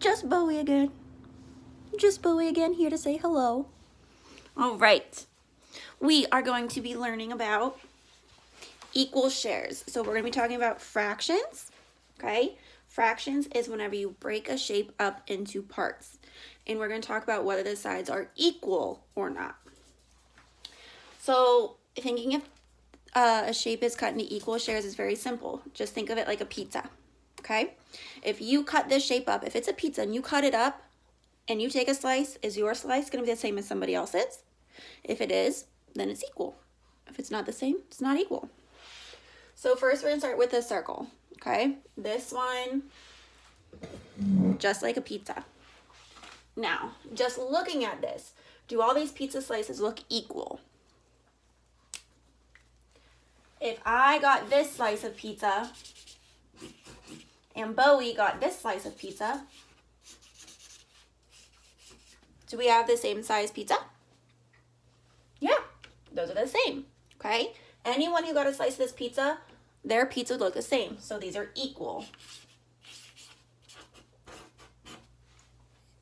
Just Bowie again. Just Bowie again, here to say hello. All right. We are going to be learning about equal shares. So we're going to be talking about fractions, okay? Fractions is whenever you break a shape up into parts. And we're going to talk about whether the sides are equal or not. So thinking if a shape is cut into equal shares is very simple. Just think of it like a pizza, okay? If you cut this shape up, if it's a pizza and you cut it up and you take a slice, is your slice going to be the same as somebody else's? If it is, then it's equal. If it's not the same, it's not equal. So first we're going to start with a circle, okay? This one, just like a pizza. Now, just looking at this, do all these pizza slices look equal? If I got this slice of pizza and Bowie got this slice of pizza, do we have the same size pizza? Yeah, those are the same, okay? Anyone who got a slice of this pizza, their pizza would look the same, so these are equal.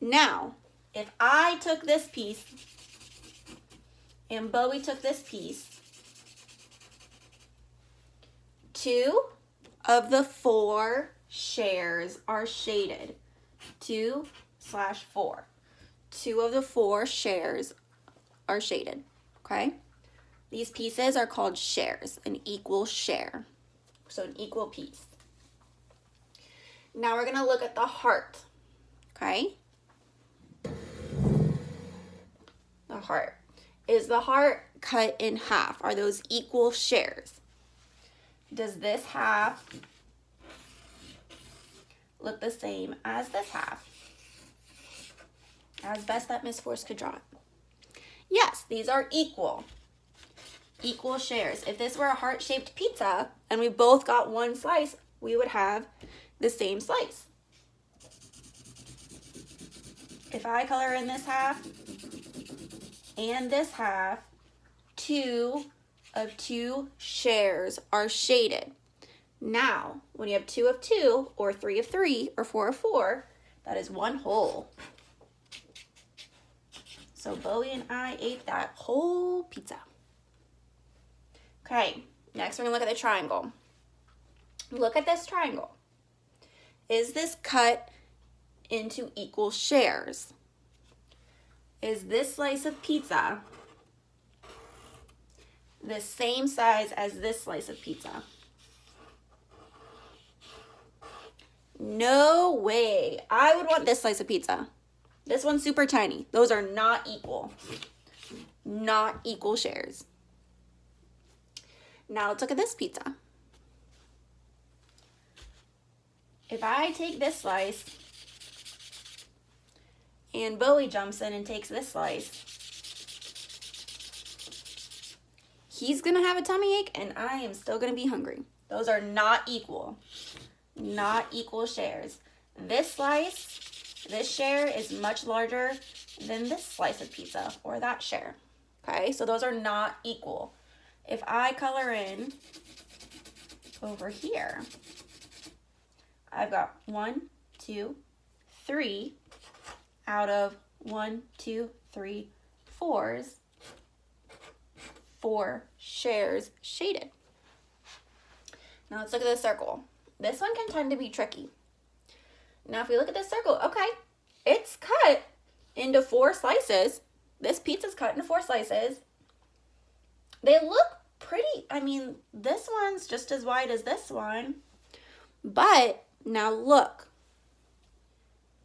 Now, if I took this piece and Bowie took this piece, 2 of the 4 shares are shaded. 2/4. 2 of the 4 shares are shaded, okay? These pieces are called shares, an equal share. So an equal piece. Now we're going to look at the heart, okay? The heart. Is the heart cut in half? Are those equal shares? Does this half look the same as this half? As best that Miss Force could draw it. Yes, these are equal. Equal shares. If this were a heart-shaped pizza and we both got one slice, we would have the same slice. If I color in this half and this half, 2 of 2 shares are shaded. Now, when you have 2 of 2, or 3 of 3, or 4 of 4, that is one whole. So Bowie and I ate that whole pizza. Okay, next we're going to look at the triangle. Look at this triangle. Is this cut into equal shares? Is this slice of pizza the same size as this slice of pizza? No way. I would want this slice of pizza. This one's super tiny. Those are not equal. Not equal shares. Now let's look at this pizza. If I take this slice and Bowie jumps in and takes this slice, he's going to have a tummy ache and I am still going to be hungry. Those are not equal. Not equal shares. This slice, this share is much larger than this slice of pizza or that share. Okay, so those are not equal. If I color in over here, I've got 1, 2, 3 out of 1, 2, 3, 4s. 4 shares shaded. Now let's look at the circle. This one can tend to be tricky. Now if we look at this circle, okay, it's cut into 4 slices. This pizza's cut into 4 slices. They look pretty, I mean, this one's just as wide as this one. But now look,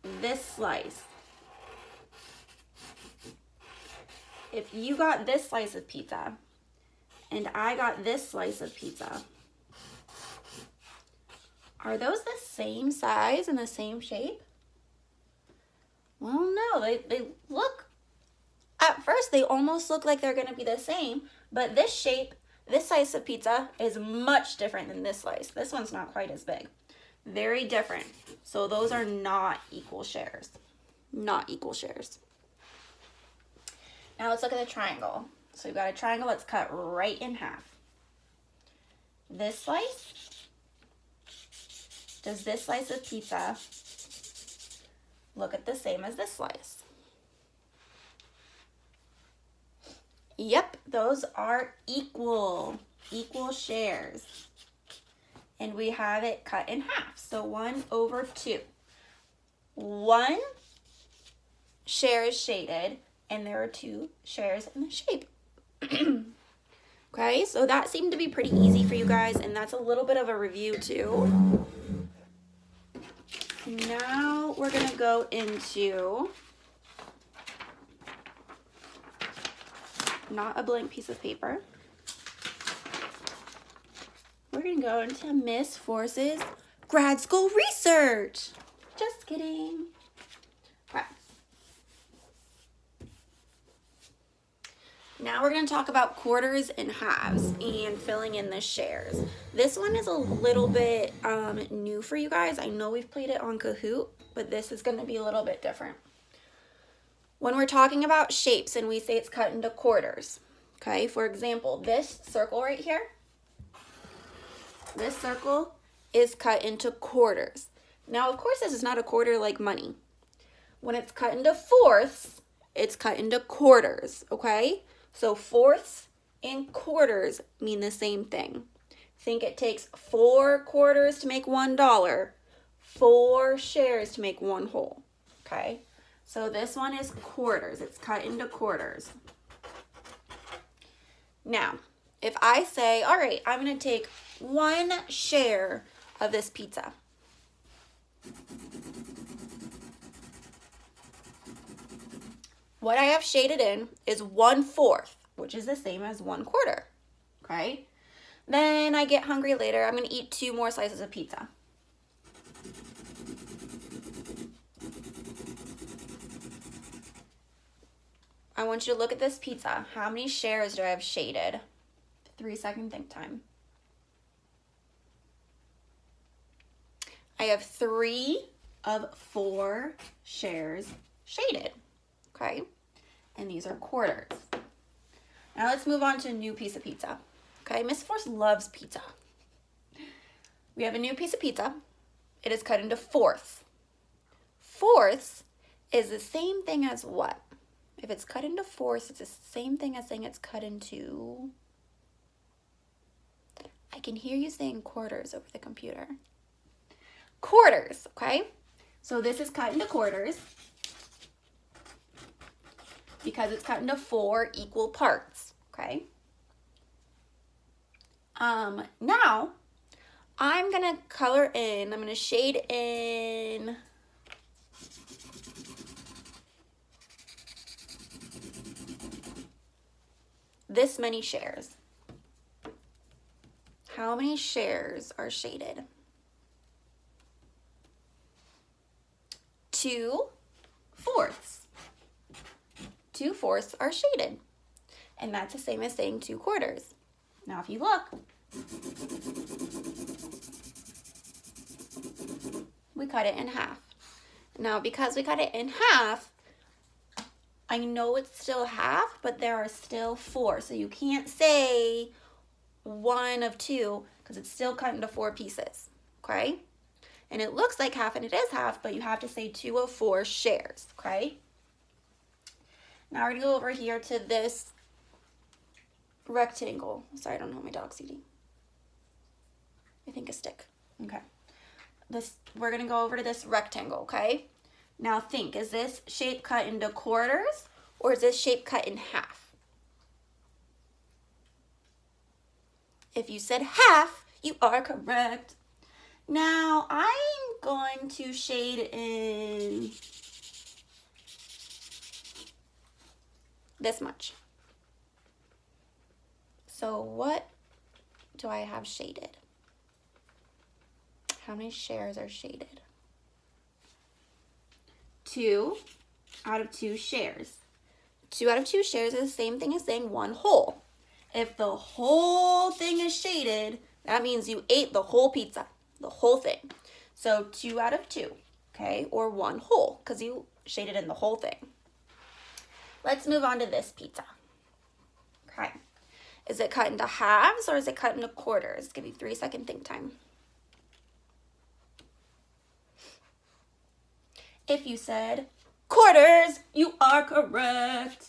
this slice. If you got this slice of pizza and I got this slice of pizza, are those the same size and the same shape? Well, no, they look, at first they almost look like they're going to be the same, but this shape, this slice of pizza is much different than this slice. This one's not quite as big. Very different. So those are not equal shares. Not equal shares. Now let's look at the triangle. So we've got a triangle that's cut right in half. This slice, does this slice of pizza look at the same as this slice. Yep, those are equal shares. And we have it cut in half, so 1/2. 1 share is shaded, and there are 2 shares in the shape. Okay, so that seemed to be pretty easy for you guys, and that's a little bit of a review too. Now we're gonna go into not a blank piece of paper. We're gonna go into Miss Force's grad school research. Just kidding. Okay. Now we're gonna talk about quarters and halves and filling in the shares. This one is a little bit new for you guys. I know we've played it on Kahoot, but this is gonna be a little bit different. When we're talking about shapes and we say it's cut into quarters, okay? For example, this circle right here, this circle is cut into quarters. Now, of course, this is not a quarter like money. When it's cut into fourths, it's cut into quarters, okay? So fourths and quarters mean the same thing. Think it takes 4 quarters to make $1, 4 shares to make 1 whole, okay? So this one is quarters. It's cut into quarters. Now, if I say, all right, I'm going to take 1 share of this pizza. What I have shaded in is 1/4, which is the same as 1/4, okay? Then I get hungry later. I'm going to eat 2 more slices of pizza. I want you to look at this pizza. How many shares do I have shaded? 3-second think time. I have 3 of 4 shares shaded, okay? And these are quarters. Now let's move on to a new piece of pizza, okay? Miss Force loves pizza. We have a new piece of pizza. It is cut into fourths. Fourths is the same thing as what? If it's cut into fourths, it's the same thing as saying it's cut into... I can hear you saying quarters over the computer. Quarters, okay? So this is cut into quarters because it's cut into 4 equal parts, okay? Now, I'm going to color in, I'm going to shade in... this many shares. How many shares are shaded? 2/4. 2/4 are shaded. And that's the same as saying 2 quarters. Now if you look, we cut it in half. Now because we cut it in half, I know it's still half, but there are still 4. So you can't say 1 of 2 because it's still cut into 4 pieces, okay? And it looks like half and it is half, but you have to say 2 of 4 shares, okay? Now we're gonna go over here to this rectangle. Sorry, I don't know what my dog's eating. I think a stick, okay. We're gonna go over to this rectangle, okay? Now think, is this shape cut into quarters or is this shape cut in half? If you said half, you are correct. Now I'm going to shade in this much. So what do I have shaded? How many shares are shaded? 2 out of 2 shares. 2 out of 2 shares is the same thing as saying 1 whole. If the whole thing is shaded, that means you ate the whole pizza, the whole thing. So 2 out of 2, okay, or 1 whole, because you shaded in the whole thing. Let's move on to this pizza. Okay, is it cut into halves or is it cut into quarters? Give you 3-second think time. If you said quarters, you are correct.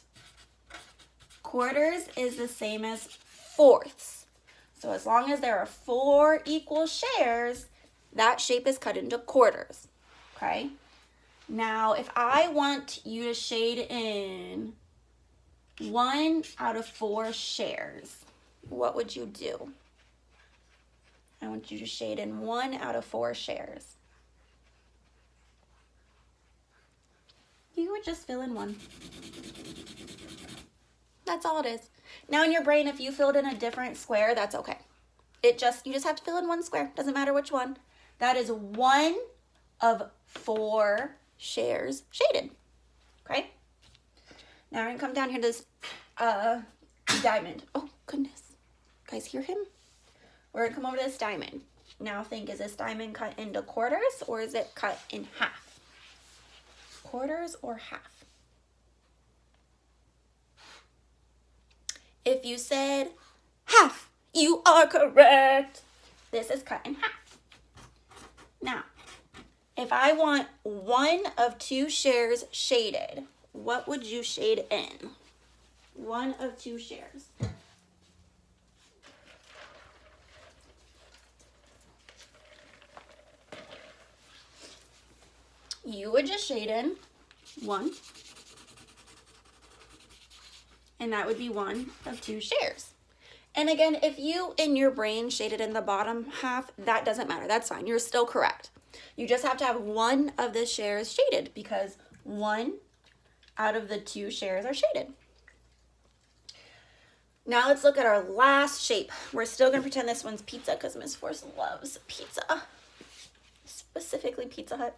Quarters is the same as fourths. So as long as there are 4 equal shares, that shape is cut into quarters, okay? Now, if I want you to shade in 1 out of 4 shares, what would you do? I want you to shade in 1 out of 4 shares. You would just fill in 1. That's all it is. Now in your brain, if you filled in a different square, that's okay. You just have to fill in 1 square. Doesn't matter which one. That is 1 of 4 shares shaded. Okay? Now we're gonna come down here to this diamond. Oh goodness. Guys, hear him? We're gonna come over to this diamond. Now think, is this diamond cut into quarters or is it cut in half? Quarters or half? If you said half, you are correct. This is cut in half. Now, if I want 1 of 2 shares shaded, what would you shade in? 1 of 2 shares. You would just shade in 1. And that would be 1 of 2 shares. And again, if you in your brain shaded in the bottom half, that doesn't matter. That's fine. You're still correct. You just have to have 1 of the shares shaded because 1 out of the 2 shares are shaded. Now let's look at our last shape. We're still going to pretend this one's pizza because Miss Force loves pizza. Specifically Pizza Hut.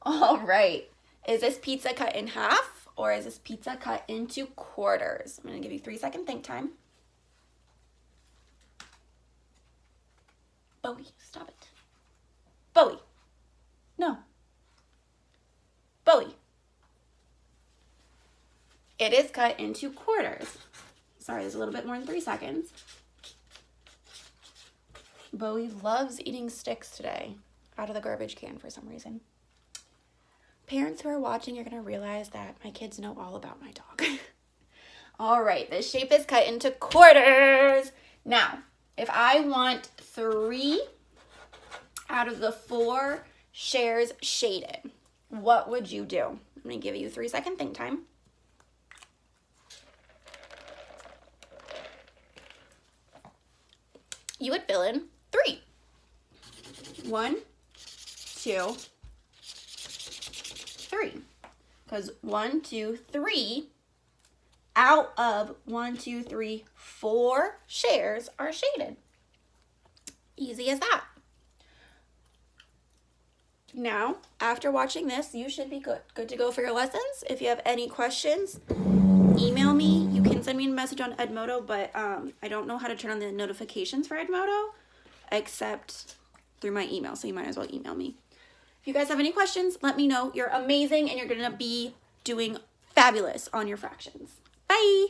All right. Is this pizza cut in half or is this pizza cut into quarters? I'm going to give you 3-second think time. Bowie, stop it. Bowie. No. Bowie. It is cut into quarters. Sorry, there's a little bit more than 3 seconds. Bowie loves eating sticks today out of the garbage can for some reason. Parents who are watching, you're going to realize that my kids know all about my dog. All right, this shape is cut into quarters. Now, if I want 3 out of the 4 shares shaded, what would you do? I'm going to give you 3-second think time. You would fill in 3. 1, 2, 3. Because 1, 2, 3 out of 1, 2, 3, 4 shares are shaded. Easy as that. Now, after watching this, you should be good to go for your lessons. If you have any questions, email me. You can send me a message on Edmodo, but I don't know how to turn on the notifications for Edmodo except through my email, so you might as well email me. If you guys have any questions, let me know. You're amazing and you're going to be doing fabulous on your fractions. Bye!